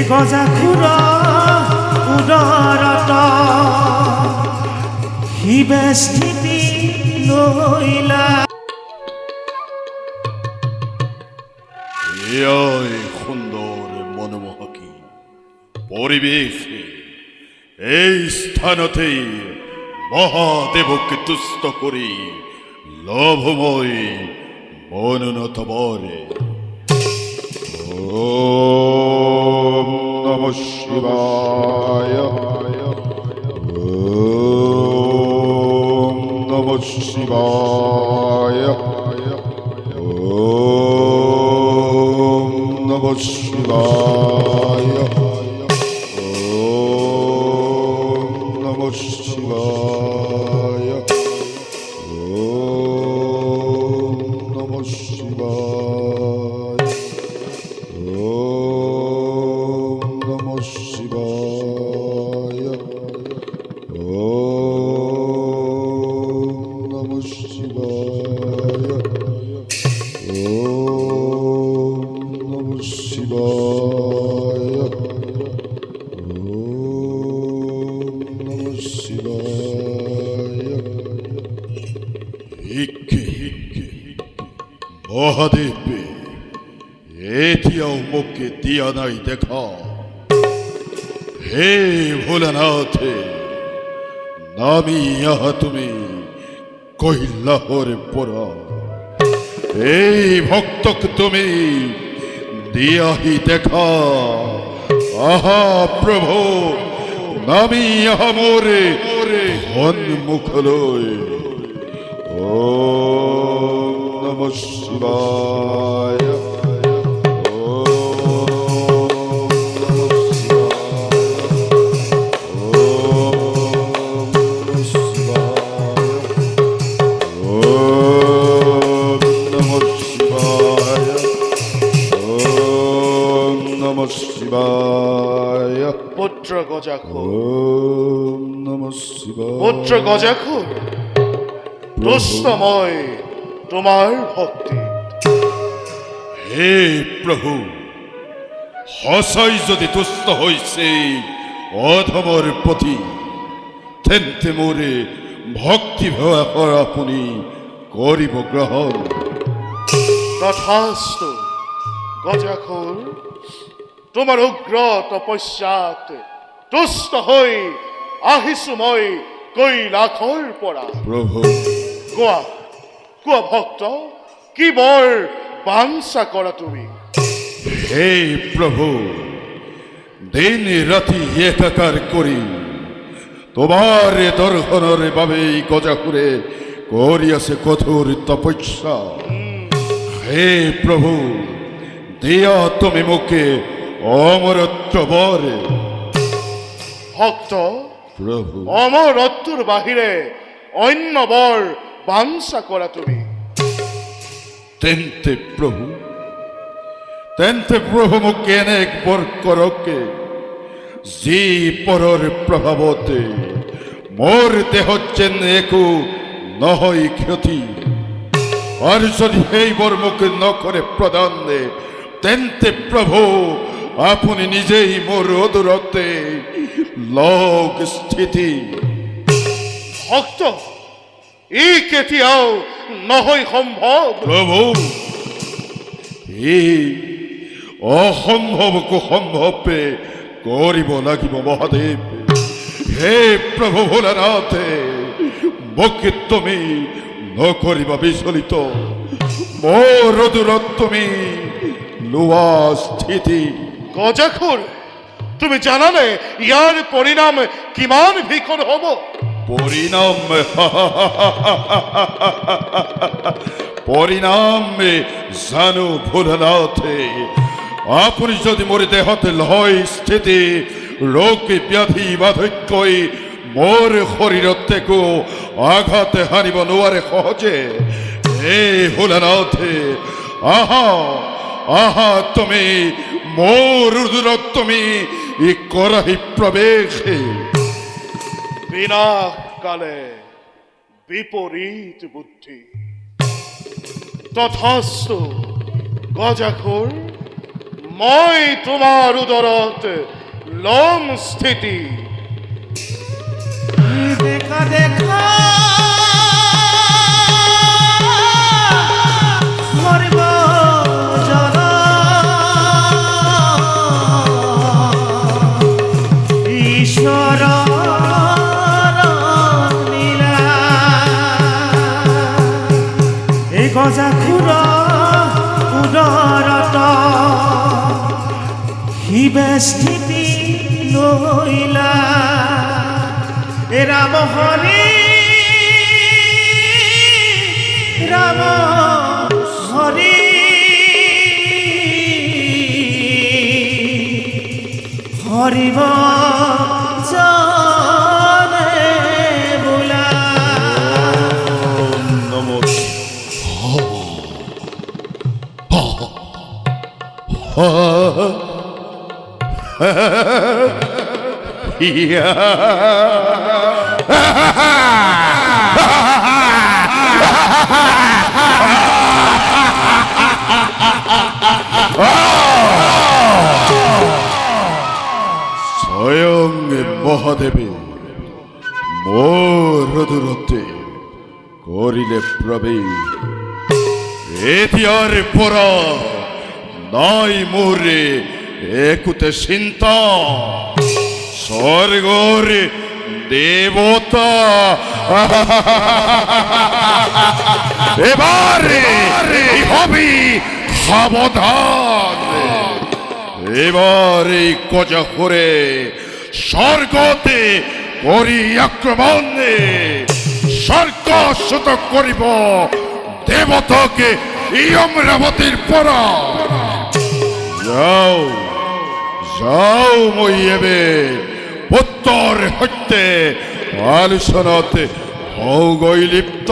গজাখুৰ উদৰত শিৱে স্থিতি লৈলা। এয়াই সুন্দৰ মনোমোহকী পৰিৱেশ। এই স্থানতেই মহাদেৱক তুষ্ট কৰি লভময় মনোনতবৰে। ওম নমঃ শিৱায়। ওম নমঃ শিৱায়। ওম নমঃ শিৱায়। ওম নমঃ শিৱায়। ওম নমঃ শিৱায়। ওম নমঃ শিৱায়। ওম নমঃ শিৱায়। ওম নমঃ শিৱায়। ওম নমঃ শিৱায়। মহাদেৱ, এতিয়াও মোকে দিয়া নাই দেখা। হে ভোলানাথ, নামি আহা তুমি কৈলাসৰ পৰা। এই ভক্তক তুমি দিয়াহি দেখা। আহা প্ৰভু, নামি আহা মোৰে সন্মুখলৈ। ওম নমঃ শিৱায়। পুত্র গজাখুর, ওম নমঃ শিবায়। পুত্র গজাখুর, দুষ্টময় তোমার ভক্তি। হে প্ৰভু, সঁচাই যদি তুষ্ট হৈছে অধমৰ প্ৰতি, তেন্তে মোৰে ভক্তি ভাৱৰ আপুনি কৰিব গ্ৰহণ। তথাস্তু গজাখুর, তোমার উগ্র তপস্যাত তুষ্ট হৈ আহিছো মই কৈলাসৰ পৰা। প্ৰভু, কোৱা কোৱা ভক্ত, কি বৰ বাঞ্ছা কৰা তুমি? হে প্ৰভু, দিন ৰাতি একাকাৰ কৰি তোমাৰ দৰ্শনৰ বাবেই গজাখুৰে কৰি আছে কঠোৰ তপস্যা। হে প্ৰভু, দিয়া তুমি মোকে অমৰত্ব বৰ। ভক্ত, প্ৰভু, অমৰত্বৰ বাহিৰে অন্য বৰ বাঞ্ছা কৰা তুমি। তেন্তে প্ৰভু মোকে এনে এক বৰ কৰকে, যি পৰৰ প্ৰভাৱতে মোৰ দেহত যেন একো নহয় ক্ষতি। আৰু যদি সেইবোৰ মোক নকৰে প্ৰদান, তেন্তে প্ৰভু আপুনি নিজেই মোৰ অদূৰতে লগ স্থিতি। ভক্ত, ই কেতিয়াও নহয় সম্ভৱ। প্ৰভু, এই অসম্ভৱকো সম্ভৱে কৰিব লাগিব মহাদেৱ। হে প্ৰভু ভোলানাথ, মোকে তুমি নকৰিবা বিচলিত। মোৰ অদূৰত তুমি লোৱা স্থিতি। গজাখুৰ, তুমি জানানে ইয়াৰ পৰিণাম কিমান ভীষণ হ'ব? পৰিণাম জানো ভোলানাথ। আপুনি যদি মোৰ দেহত লয় স্থিতি, ৰোগ ব্যাধি বাৰ্ধক্যই মোৰ শৰীৰত একো আঘাত হানিব নোৱাৰে সহজে। হে ভোলানাথ, আহা আহা তুমি মোৰ দূৰত তুমি কৰাহি প্ৰৱেশ। বিনাশ কালে বিপরীত বুদ্ধি। তথাস্তু গজাখুর, মই তোমাৰ উদৰত লম স্থিতি। দেখা দেখা মরিব জন ঈশ্বর লীলা এই গজাখুর উদরত শিবে স্থিতি লইলা এ রাম হরি রাম হরি হরিব জানে বোলা। নমঃ স্বয়ং মহাদেবী মোর হৃদরতে করিলে প্রবেশ এতিয়ার পরা নাই মোরে একুতে চিন্তা স্বর্গর দেবতা এবারে হবি সাবধান এবার এই গজাখুরে স্বর্গতে করি আক্রমণ স্বর্গ শত করিব দেবতাকে এই অমরাবতীর পরা যাও যাও মই এবে পুত্তর হইতে আলোচনাতে হও গই লিপ্ত।